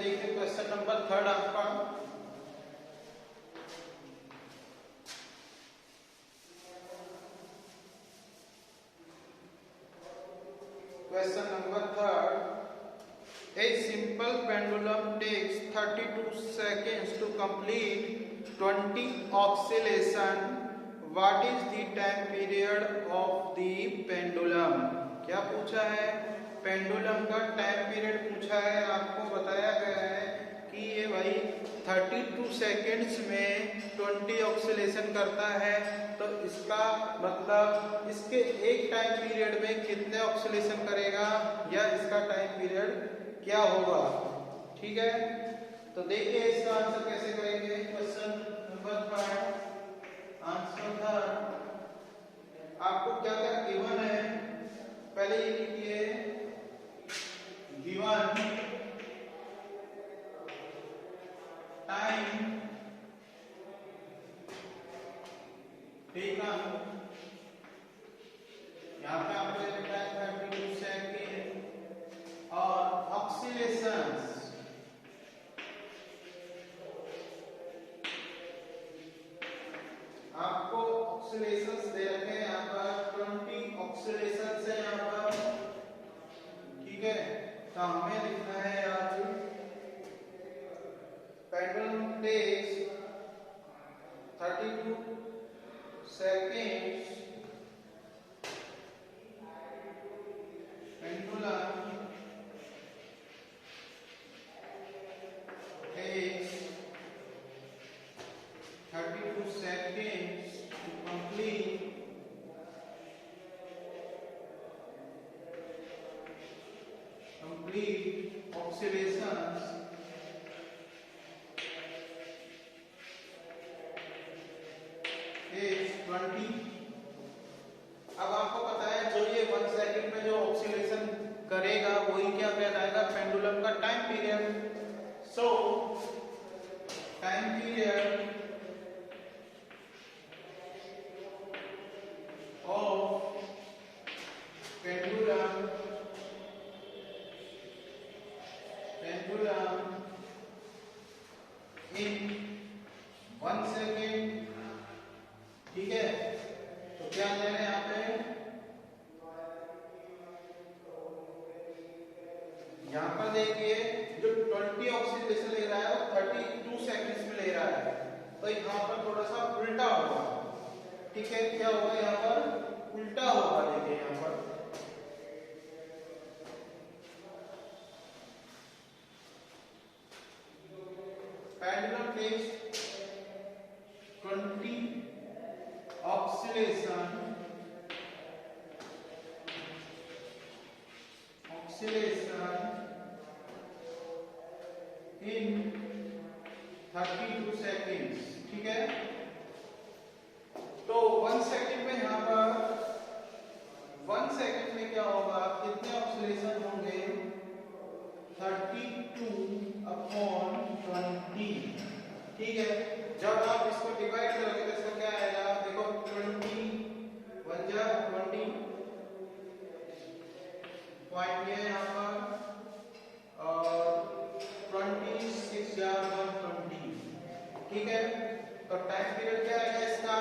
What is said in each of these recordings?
देखिए question number 3 आपका। Question number 3, a simple pendulum takes 32 seconds to complete 20 oscillation. What is the time period of the pendulum? क्या पूछा है? Pendulum का time period पूछा है। आपको बताया गया है कि ये भाई 32 सेकेंड्स में 20 ऑक्सीलेशन करता है, तो इसका मतलब इसके एक टाइम पीरियड में कितने ऑक्सीलेशन करेगा या इसका टाइम पीरियड क्या होगा। ठीक है, तो देखिए इसका आंसर कैसे करेंगे। क्वेश्चन नंबर 5 आंसर था, आपको क्या क्या गिवन है पहले ये लिखिए। गिवन टाइम टेकन, यहाँ पे आपको लिखा है 32 सेकेंड और ऑक्सीलेशंस आपको ऑक्सीलेशंस दे रखे हैं यहाँ पर 20 ऑक्सीलेशंस है यहाँ पर। ठीक है, तो हमें लिखना है आज pendulum takes 32 seconds, pendulum takes 32 seconds to complete oscillations is 20। अब आपको पता है जो ये 1 सेकंड में जो ऑक्सीलेशन करेगा वही क्या कहलाएगा, पेंडुलम का time period. So time period of pendulum in 1 second. ठीक है, तो क्या ले रहे हैं यहाँ पे, यहाँ पर देखिए जो 20 ऑक्सीलेशन ले रहा है वो 32 सेकंड्स में ले रहा है, तो यहाँ पर थोड़ा सा उल्टा होगा। ठीक है, क्या होगा यहाँ पर, उल्टा होगा। देखिए यहाँ पर pendulum takes 20 oscillation in 32 seconds। ठीक है, तो 1 सेकंड में यहाँ पर 1 सेकंड में क्या होगा, कितने ऑक्सीलेशन होंगे, 32/20। ठीक है, जब आप इसको डिवाइड करोगे तो इसका क्या आएगा, देखो 20 1 जा 20 पॉइंट ये यहाँ पर और 26 जा 120। ठीक है, तो टाइम पीरियड क्या आएगा इसका,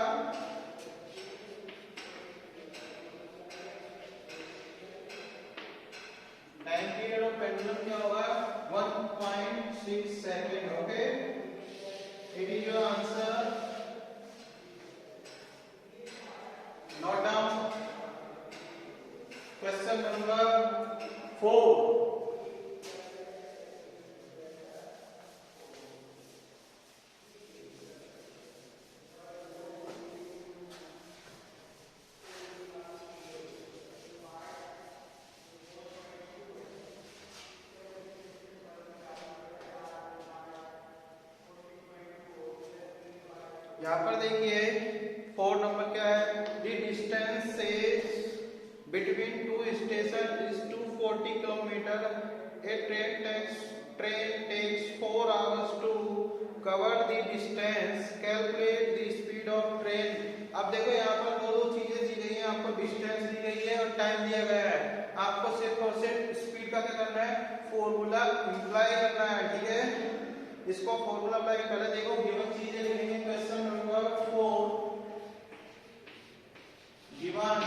टाइम पीरियड ऑफ पेंडुलम क्या होगा, 1.6 second. Okay, it is your answer. Note down question number 4। यहाँ पर देखिए 4 नंबर क्या है, the distance between 2 station is 240 kilometre. A train takes 4 hours to cover the distance। Calculate the speed of train. अब देखो यहाँ पर दो चीजें दी गई हैं, आपको डिस्टेंस दी गई है और टाइम दिया गया है। आपको सिर्फ और सिर्फ स्पीड स्पीड का क्या करना है, फॉर्मूला इंप्लाई करना है, ठीक है। इसको फॉर्मूला अप्लाई पहले देखो, गिवन चीजें लिखेंगे। क्वेश्चन नंबर 4 गिवन,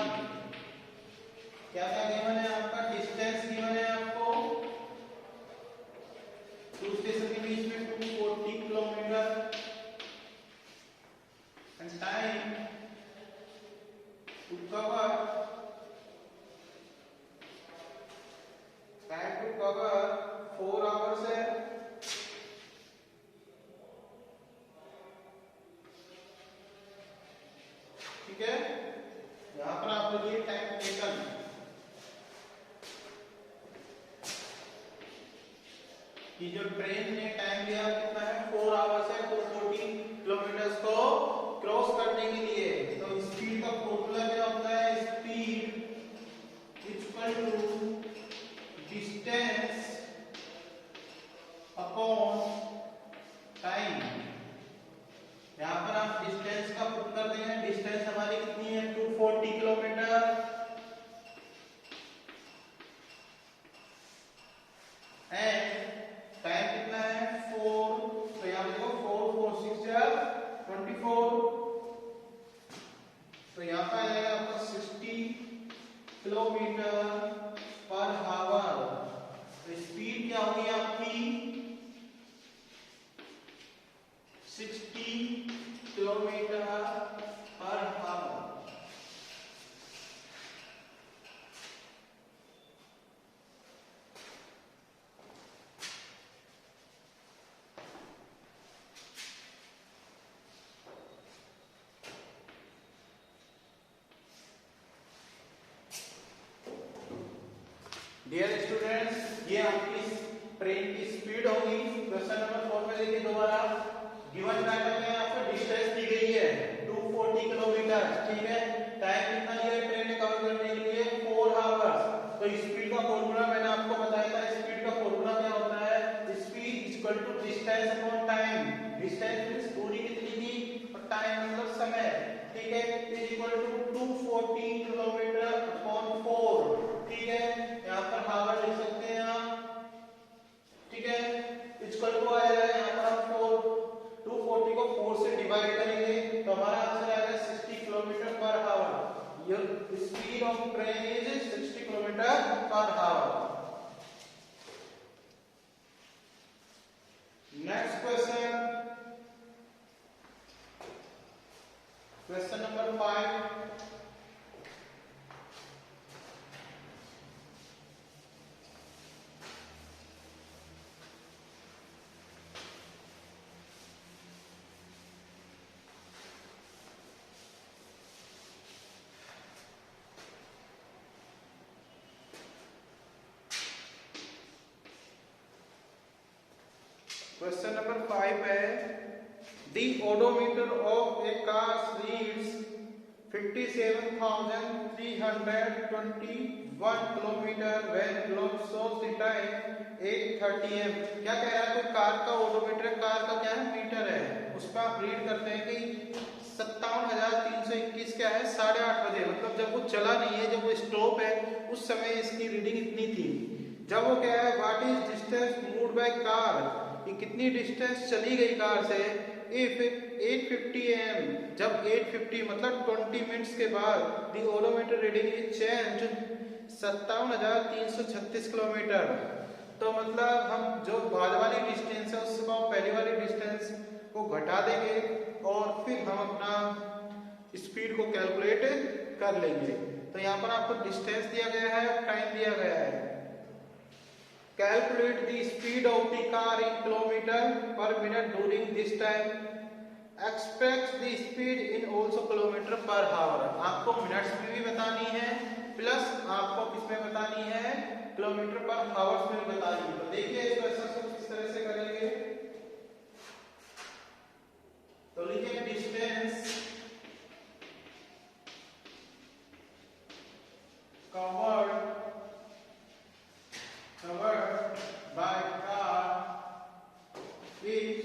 क्या क्या गिवन है आपका, डिस्टेंस गिवन है आपको, टू स्टेशन के बीच में 240 kilometre, and time to cover 4 hours है, ठीक है। यहां पर आप लिखिए टाइम टेकन, कि जो ट्रेन ने टाइम लिया कितना है, 4 आवर्स है 240 किलोमीटर को क्रॉस करने के लिए। तो स्पीड का फॉर्मूला क्या होता है, speed equal to distance upon time. यहां पर आप डिस्टेंस का पुट कर देंगे, डिस्टेंस हमारी कितनी है 240 किलोमीटर, एंड टाइम कितना है 4, तो यहां देखो 4 4 6 24, तो यहां पर आएगा आपका 60 किलोमीटर पर आवर। तो स्पीड क्या होगी आपकी 60 kilometre per our. Dear students, ये आपकी ट्रेन की स्पीड होगी। क्वेश्चन नंबर 4 में देखिए दोबारा, गिवन डाटा में आपको डिस्टेंस दी गई है 240 किलोमीटर, ठीक है। टाइम कितना दिया है ट्रेन ने कवर करने के लिए 4 आवर्स। तो स्पीड का फॉर्मूला मैंने आपको बताया था, स्पीड का फॉर्मूला क्या होता है, speed equal to distance upon time. Distance means दूरी कितनी थी और टाइम मतलब समय, ठीक है, is equal to 240 kilometre upon 4, ठीक है। यहां पर आवर लिख सकते हैं आप, ठीक है। इक्वल टू आएगा यहां पर हम 240 को 4 से डिवाइड करेंगे तो हमारा आंसर आएगा 60 kilometre per our. Your speed of train is 60 kilometre per our. Next question, question number 5, question number 5 है, the odometer of A car reads 57,321 kilometre when clock shows the time 8:30 am। क्या कह रहा है, कोई car का odometer, car का क्या है मीटर है, उस पर आप रीड करते हैं कि 57,321 क्या है 8:30 बजे, मतलब जब वो चला नहीं है, जब वो स्टॉप है उस समय इसकी रीडिंग इतनी थी। जब वो क्या है, what is distance moved by car, कि कितनी डिस्टेंस चली गई कार से, इफ 8:50 am, जब 8:50 मतलब 20 मिनट्स के बाद the odometer reading is change 57,336 kilometre. तो मतलब हम जो बाद वाली डिस्टेंस है उससे पहली वाली डिस्टेंस को घटा देंगे और फिर हम अपना स्पीड को कैलकुलेट कर लेंगे। तो यहाँ पर आपको डिस्टेंस दिया गया है, टाइम दिया गया है। Calculate the speed of the car in kilometer per minute during this time. Expect the speed in also kilometer per hour. आपको मिनट्स में भी बतानी है प्लस आपको किसमें बतानी है, किलोमीटर पर आवर्स में भी बतानी है। तो देखिए इस क्वेश्चन को किस तरह से करेंगे। तो लिखिए distance covered by car is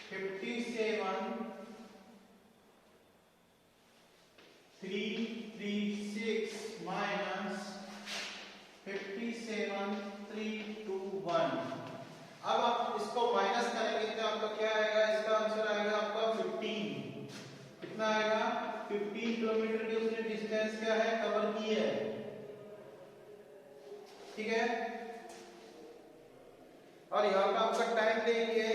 57,336 minus 57,321 ठीक है। और यहाँ पे आपका टाइम देखिए,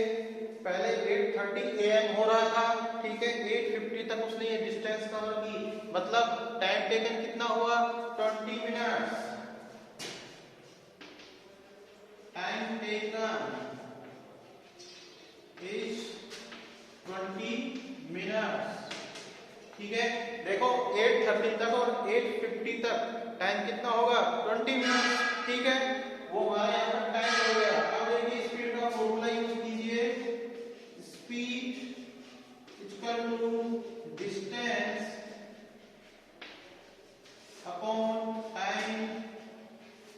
पहले 8:30 AM हो रहा था, ठीक है, 8:50 तक उसने ये डिस्टेंस कवर की, मतलब टाइम टेकन कितना हुआ, 20 minutes. Time taken is 20 minutes, ठीक है। देखो 8:30 तक और 8:50 तक टाइम कितना होगा, 20 मिनट्स, ठीक है। वो हमारे यहाँ पर टाइम हो गया। अब देखिए स्पीड का फॉर्मूला यूज कीजिए, speed equal to distance upon time.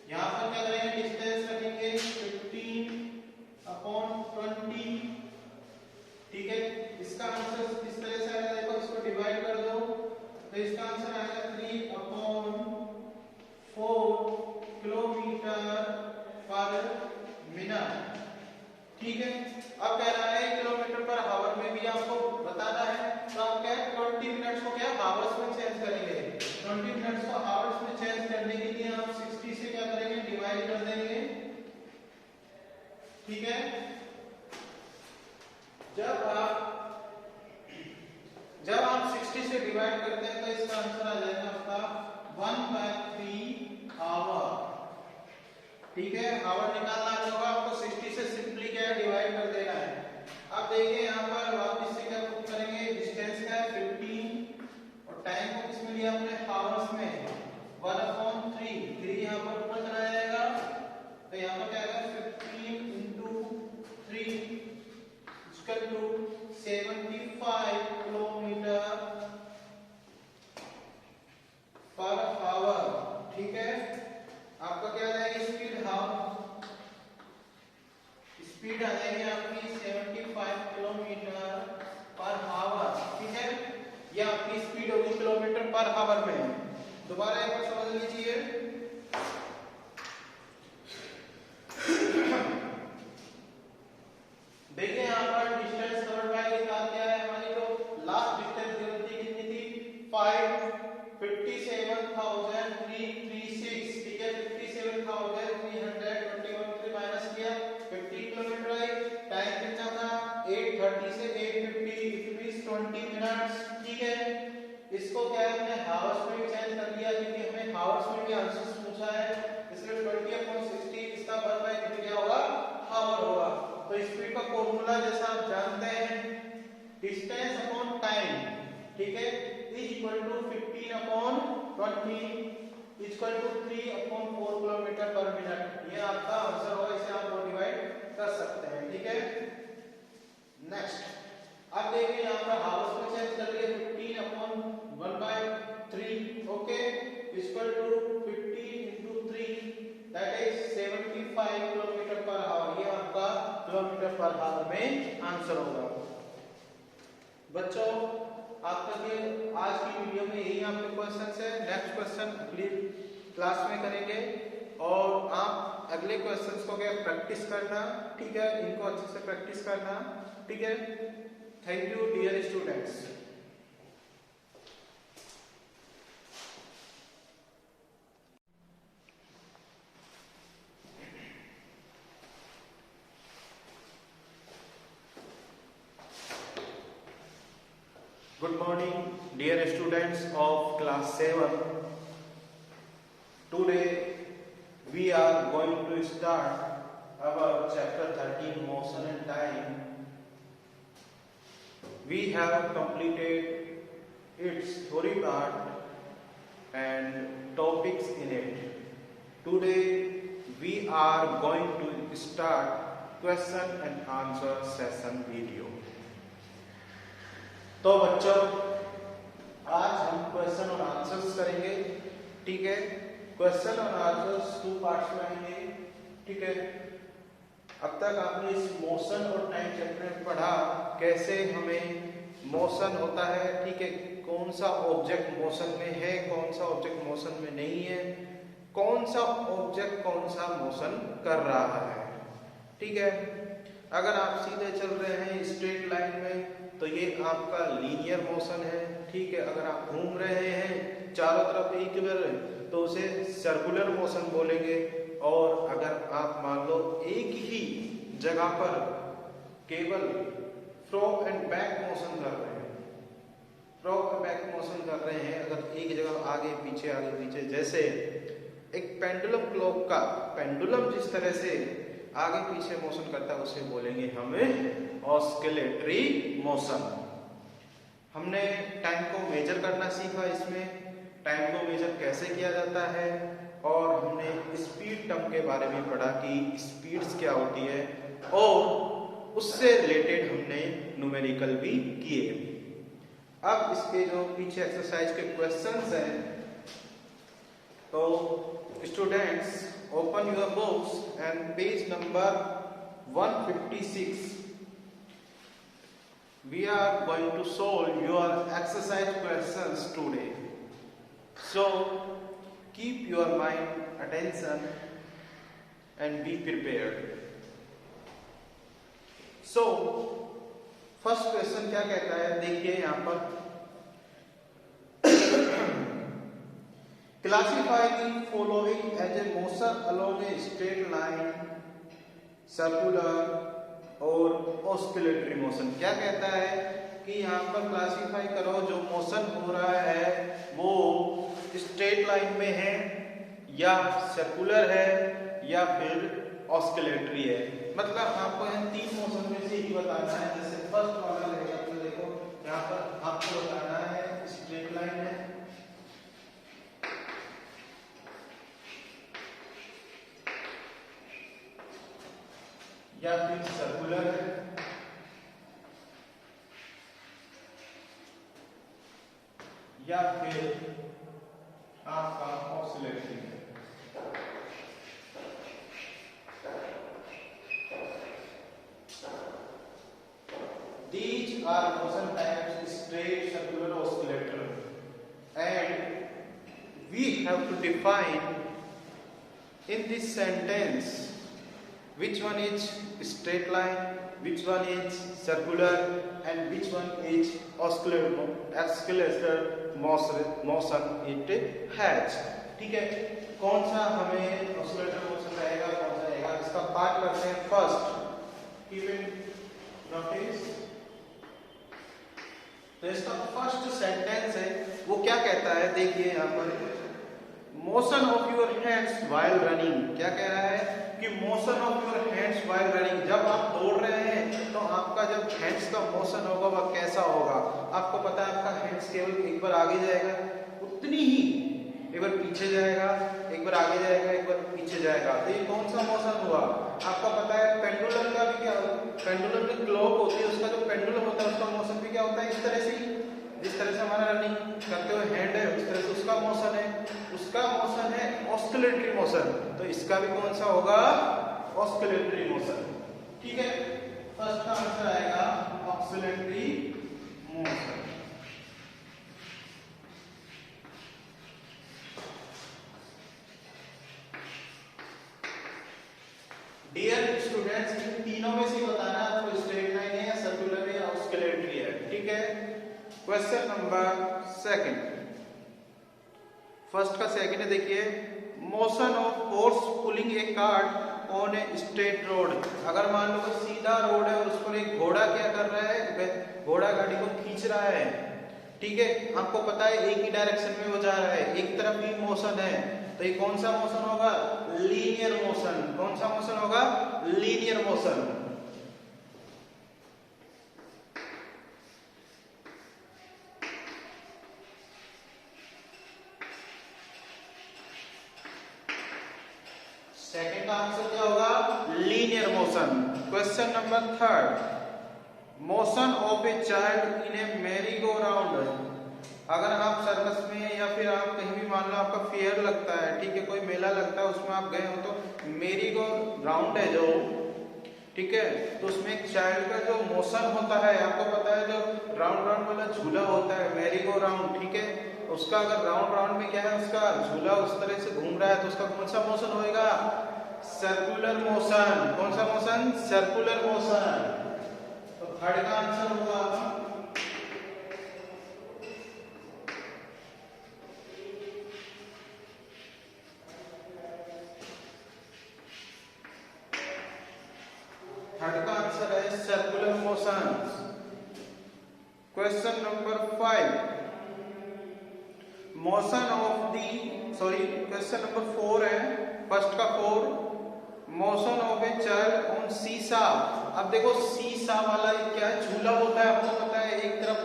यहाँ पर क्या करेंगे, डिस्टेंस रखेंगे 15/20, ठीक है। इसका आंसर किस तरह से आएगा, देखो इसको डिवाइड कर दो, तो इसका आंसर आएगा 3/4 किलोमीटर पर मिनट, ठीक है। अब कह रहा है किलोमीटर पर आवर में भी आपको बताना है, तो आप क्या 20 मिनट्स को क्या आवर्स में चेंज करेंगे, 20 मिनट्स को आवर्स में चेंज करने के लिए आप 60 से क्या करेंगे, डिवाइड कर देंगे, ठीक है। जब आप 60 से डिवाइड करते हैं तो इसका आंसर आ जाएगा आपका 1/3 आवर, ठीक है। आवर निकालना होगा आपको, 60 से सिंपली क्या है, डिवाइड कर देना है। अब देखिए यहाँ पर वापस से क्या पुट करेंगे, डिस्टेंस क्या है 15 और टाइम को किसमें लिया हमने, आवर्स में, 1/3, 3 यहाँ पर ऊपर चला जाएगा, तो यहाँ पर क्या आएगा 15 × 3 equal to 75 kilometre per hour, ठीक है। आपका क्या आ जाएगी स्पीड, स्पीड आ जाएगी आपकी 75 किलोमीटर पर आवर, ठीक है। यह आपकी स्पीड होगी किलोमीटर पर आवर में। दोबारा एक बार समझ लीजिए, देखिए यहाँ पर डिस्टेंस कवर्ड बाय निकाल क्या है, हमारी जो लास्ट डिस्टेंस गिवन थी कितनी थी, 57,336, ठीक है। 57,321 माइनस किया, 50 किलोमीटर आई। टाइम कितना था, 8:30 से 8:50, इट मींस 20 मिनट्स, ठीक है। इसको क्या है, हमने हावर्स में चेंज कर लिया, क्योंकि हमें हावर्स में भी आंसर पूछा है, इसलिए 20/60 इसका 1/3 क्या होगा, हावर होगा। तो स्पीड का फॉर्मूला जैसा आप जानते हैं, डिस्टेंस अपॉन टाइम, ठीक है, is equal to 15/20 equal to 3/4 kilometre per minute. ये आपका आंसर होगा, इसे आप डिवाइड कर सकते हैं, ठीक है। नेक्स्ट, अब देखिए यहाँ पर हावर्स में चेंज कर लिए, 15/1/3, okay, equal to 15 × 3, that is 75 kilometre per hour. ये आपका किलोमीटर पर आवर में आंसर होगा। बच्चों, आपका ये आज की वीडियो में यही आपके क्वेश्चन है। नेक्स्ट क्वेश्चन अगली क्लास में करेंगे, और आप अगले क्वेश्चंस को क्या प्रैक्टिस करना, ठीक है, इनको अच्छे से प्रैक्टिस करना, ठीक है। Thank you dear students. Good morning, dear students of class 7. Today we are going to start our chapter 13, motion and time. We have completed its theory part and topics in it. Today we are going to start question and answer session video. तो बच्चों, आज हम question और answers करेंगे, ठीक है। Question और answers 2 parts में आएंगे, ठीक है। अब तक आपने इस मोशन और टाइम चैप्टर में पढ़ा कैसे हमें मोशन होता है, ठीक है, कौन सा ऑब्जेक्ट मोशन में है, कौन सा ऑब्जेक्ट मोशन में नहीं है, कौन सा ऑब्जेक्ट कौन सा मोशन कर रहा है, ठीक है। अगर आप सीधे चल रहे हैं स्ट्रेट लाइन में तो ये आपका लीनियर मोशन है, ठीक है। अगर आप घूम रहे हैं चारों तरफ इक्वल तो उसे सर्कुलर मोशन बोलेंगे, और अगर आप मान लो एक ही जगह पर केवल फ्रॉग एंड बैक मोशन कर रहे हैं, फ्रॉग और बैक मोशन कर रहे हैं, अगर एक जगह आगे पीछे जैसे एक पेंडुलम क्लॉक का पेंडुलम जिस तरह से आगे पीछे मोशन करता है उसे बोलेंगे हमें ऑस्किलेटरी मोशन। हमने टाइम को मेजर करना सीखा, इसमें टाइम को मेजर कैसे किया जाता है, और हमने स्पीड टर्म के बारे में पढ़ा कि स्पीड्स क्या होती है, और उससे रिलेटेड हमने न्यूमेरिकल भी किए। अब इसके जो पीछे एक्सरसाइज के क्वेश्चंस हैं, तो students open your books and page number 156 we are going to solve your exercise questions today, so keep your mind attention and be prepared. So first question क्या कहता है, देखिए यहां पर classify the following as a motion along a straight line, circular और oscillatory motion. क्या कहता है कि यहाँ पर क्लासिफाई करो जो मोशन हो रहा है वो स्ट्रेट लाइन में है या सर्कुलर है या फिर ऑस्किलेटरी है। मतलब आपको इन तीन मोशन में से ही बताना है। जैसे फर्स्ट वाला रहेगा तो देखो यहाँ पर आपको बताना है स्ट्रेट लाइन है या फिर सर्कुलर है या फिर आपका ऑस्किलेटरी है। These are motion types: straight, circular, oscillator, and we have to define in this sentence which one is straight line, which one is circular, and which one is oscillator motion it has। ठीक है, कौन सा हमें oscillator motion रहेगा, कौन सा रहेगा, इसका पार्ट करते हैं। फर्स्ट कीप इन नोटिस, तो इसका फर्स्ट सेंटेंस है वो क्या कहता है, देखिए यहाँ पर motion of your hands while running. क्या कह रहा है कि motion of your hands while running, जब आप दौड़ रहे हैं तो आपका जब हैंड्स का मोशन होगा वह कैसा होगा। आपको पता है आपका हैंड्स केवल एक बार आगे जाएगा उतनी ही, एक बार पीछे जाएगा, एक बार आगे जाएगा, एक बार पीछे जाएगा। तो ये कौन सा मोशन हुआ, आपको पता है पेंडुलम का भी क्या, पेंडुलम जो क्लॉक होती है उसका जो पेंडुलम होता है उसका मोशन भी क्या होता है, इस तरह से ही, जिस तरह से हमारा रनिंग करते हुए हैंड है उस तरह से उसका मोशन है, उसका मोशन है ऑस्किलेटरी मोशन। तो इसका भी कौन सा होगा, ऑस्किलेटरी मोशन। ठीक है, फर्स्ट का आंसर आएगा ऑस्किलेटरी मोशन। डियर स्टूडेंट्स, इन तीनों में से बताना आपको स्ट्रेट लाइन है या सर्कुलर है या ऑस्किलेटरी है। ठीक है, क्वेश्चन नंबर सेकंड, फर्स्ट का सेकंड है, देखिए motion of horse pulling a cart on a straight road. अगर मान लो कोई सीधा रोड है और उस पर एक घोड़ा क्या कर रहा है, घोड़ा गाड़ी को खींच रहा है। ठीक है, आपको पता है एक ही डायरेक्शन में वो जा रहा है, एक तरफ ही मोशन है, तो ये कौन सा मोशन होगा, लीनियर मोशन। कौन सा मोशन होगा, लीनियर मोशन। सेकंड का आंसर क्या होगा, linear motion. Question number third, motion of a child in A merry go round. अगर आप सर्कस में या फिर आप कहीं भी मान लो आपका फेयर लगता है, ठीक है, कोई मेला लगता है उसमें आप गए हो, तो मैरी गो राउंड है जो, ठीक है, तो उसमें एक चाइल्ड का जो मोशन होता है, आपको पता है जो राउंड राउंड वाला झूला होता है मैरी गो राउंड, ठीक है, उसका अगर राउंड राउंड में क्या है, उसका झूला उस तरह से घूम रहा है तो उसका कौन सा मोशन होएगा, सर्कुलर मोशन। कौन सा मोशन, सर्कुलर मोशन। तो थर्ड का आंसर होगा थर्ड का आंसर है circular motions. Question number 5, motion of the question number 4 है, फर्स्ट का 4, motion of a child on सीसा। अब देखो सीसा वाला क्या झूला होता है, आपको पता है, एक तरफ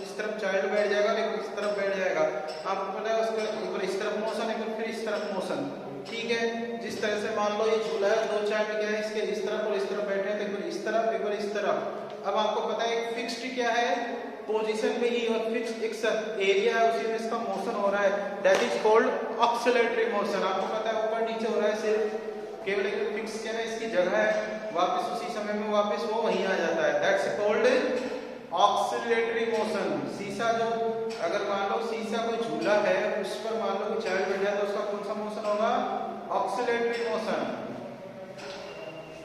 इस तरफ चाइल्ड बैठ जाएगा, लेकिन इस तरफ बैठ जाएगा, आपको पता है उसका एक बार इस तरफ मोशन, एक बार फिर इस तरफ मोशन, ठीक है। जिस तरह से मान लो ये झूला है, दो चाइल्ड क्या है इसके इस तरफ और इस तरफ बैठे हैं, तो एक बार इस तरफ एक बार इस तरफ। अब आपको पता है एक फिक्स्ड क्या है पोजीशन में ही, और फिक्स्ड एक एरिया है, उसी में इसका मोशन हो रहा है, that is called oscillatory motion. आपको पता है ऊपर नीचे हो रहा है, सिर्फ केवल एक फिक्स क्या है इसकी जगह है, वापस उसी समय में वापस वो वहीं आ जाता है, दैट्स कॉल्ड ऑक्सिलेटरी मोशन। सीसा जो, अगर मान लो सीसा कोई झूला है, उस पर मान लो कि चाइल्ड बैठा है, तो उसका कौन सा मोशन होगा, oscillatory motion.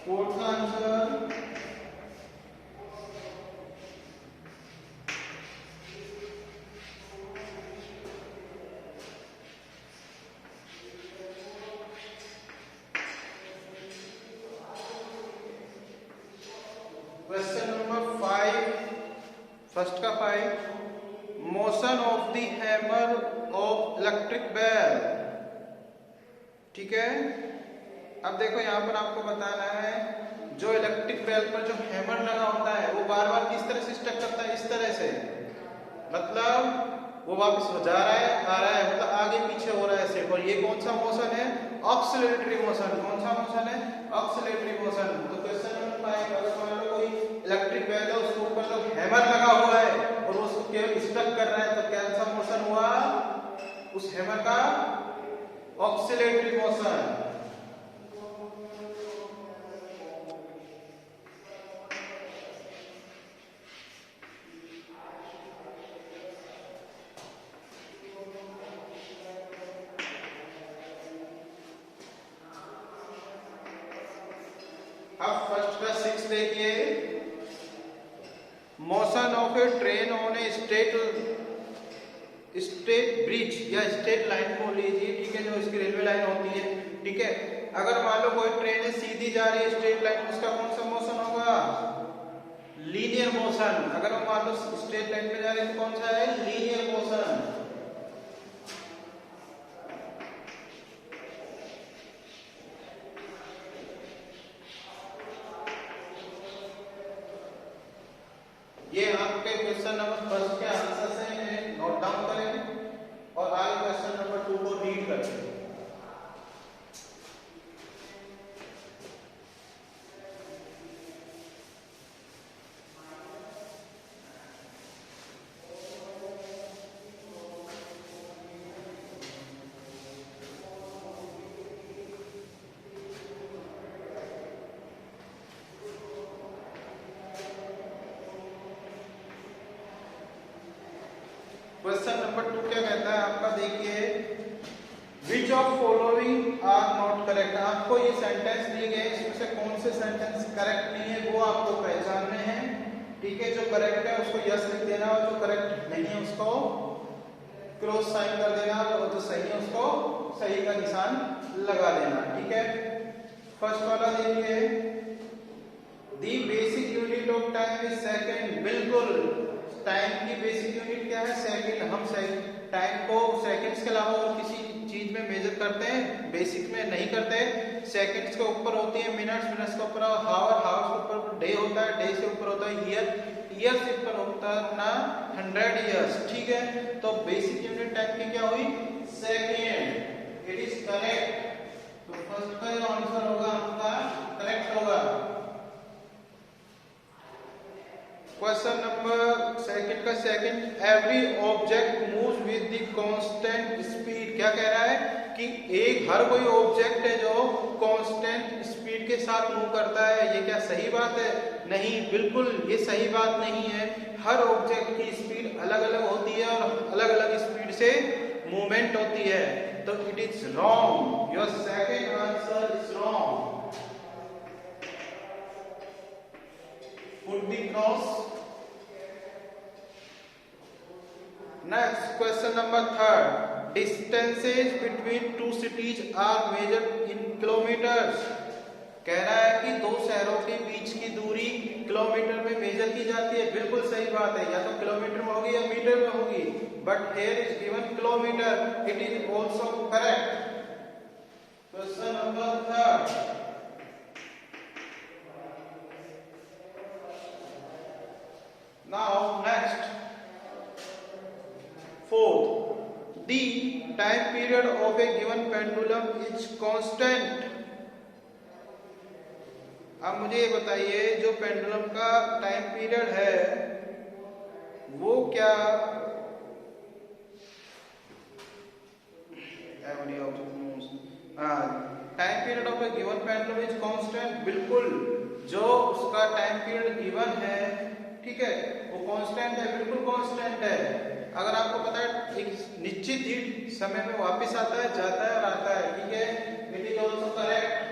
Fourth answer question number 5, first का 5, motion of the hammer of electric bell, ठीक है। अब देखो यहाँ पर आपको बताना है, जो इलेक्ट्रिक बेल पर जो हैमर लगा होता है वो बार बार किस तरह से स्टक करता है, इस तरह से, मतलब वो वापस हो जा रहा है, आ रहा है, मतलब आगे पीछे हो रहा है ऐसे, और ये कौन सा मोशन है, ऑक्सिलेटरी मोशन। कौन सा मोशन है, ऑक्सिलेटरी मोशन। तो क्वेश्चन नंबर 5, अगर मान लो कोई इलेक्ट्रिक बेल है, उसके ऊपर जो हैमर लगा हुआ है और वो उसको केवल स्टक कर रहा है, तो कौन सा मोशन हुआ, उस हैमर का ऑक्सिलेटरी मोशन। अब फर्स्ट का 6 देखिए, motion of A train on A state bridge या स्टेट लाइन को लीजिए, ठीक है, जो इसकी रेलवे लाइन होती है, ठीक है। अगर मान लो कोई ट्रेन है सीधी जा रही है स्ट्रेट लाइन, उसका कौन सा मोशन होगा, लीनियर मोशन। अगर हम मान लो स्ट्रेट लाइन पे जा रहे हैं तो कौन सा है, लीनियर मोशन। ये आपके क्वेश्चन नंबर फर्स्ट के आंसर से नोट डाउन करें और आगे क्वेश्चन नंबर 2 को रीड करें। क्वेश्चन नंबर 2 क्या कहता है आपका, देखिए, which of following are not correct. आपको ये सेंटेंस दिए गए, इसमें से कौन से सेंटेंस करेक्ट नहीं है वो आपको पहचानने हैं, ठीक है। जो करेक्ट है उसको यस लिख देना, और जो करेक्ट नहीं है उसको क्रॉस साइन कर देना, और जो सही है उसको सही का निशान लगा देना, ठीक है। फर्स्ट वाला देखिए, the basic unit of time is second. बिल्कुल, टाइम की बेसिक यूनिट क्या है, सेकंड। हम टाइम को सेकंड्स के अलावा और किसी चीज में मेजर करते हैं, बेसिक में नहीं करते। सेकंड्स के ऊपर होती है मिनट्स, मिनट्स के ऊपर हावर, हावर्स के ऊपर डे होता है, डे से ऊपर होता है ईयर, ईयर से ऊपर होता है अपना 100 इयर्स, ठीक है। तो बेसिक यूनिट टाइम की क्या हुई, सेकंड। It is correct. तो फर्स्ट का जो आंसर होगा आपका करेक्ट होगा। क्वेश्चन नंबर सेकंड का second, every object moves with the constant speed. क्या कह रहा है कि हर कोई ऑब्जेक्ट है जो कांस्टेंट स्पीड के साथ मूव करता है। ये क्या सही बात है, नहीं, बिल्कुल ये सही बात नहीं है। हर ऑब्जेक्ट की स्पीड अलग अलग होती है और अलग अलग स्पीड से मूवमेंट होती है, तो it is wrong. Your second answer is wrong. Put the cross. Next, question number 3. Distances between two cities are measured in kilometers. कह रहा है कि दो शहरों के बीच की दूरी किलोमीटर में मेजर की जाती है। बिल्कुल सही बात है, या तो किलोमीटर में होगी या मीटर में होगी, but here is given kilometre, it is also correct. Question number 3। Now next, fourth, the time period of a given pendulum is constant. अब मुझे ये बताइए, जो पेंडुलम का टाइम पीरियड है वो क्या time period of A given pendulum is constant. बिल्कुल, जो उसका टाइम पीरियड गिवन है, ठीक है, वो कांस्टेंट है, बिल्कुल कांस्टेंट है। अगर आपको पता है एक निश्चित ही समय में वापस आता है, जाता है और आता है, ठीक है, it is also correct.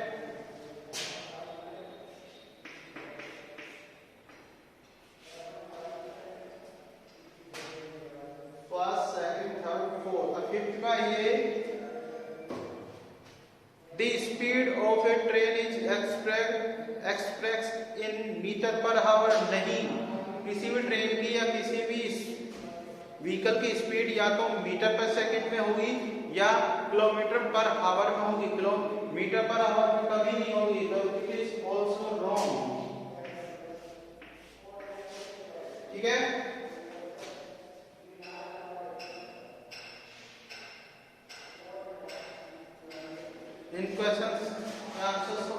First, second, third, fourth. Fifth का ये, the speed of a train is expressed in metre per hour. नहीं, किसी भी ट्रेन की या किसी भी व्हीकल की स्पीड या तो मीटर पर सेकंड में होगी या किलोमीटर पर आवर में होगी। किलोमीटर पर आवर में कभी नहीं होगी, तो इट इज आल्सो रॉन्ग। ठीक है, इन क्वेश्चंस आंसर्स को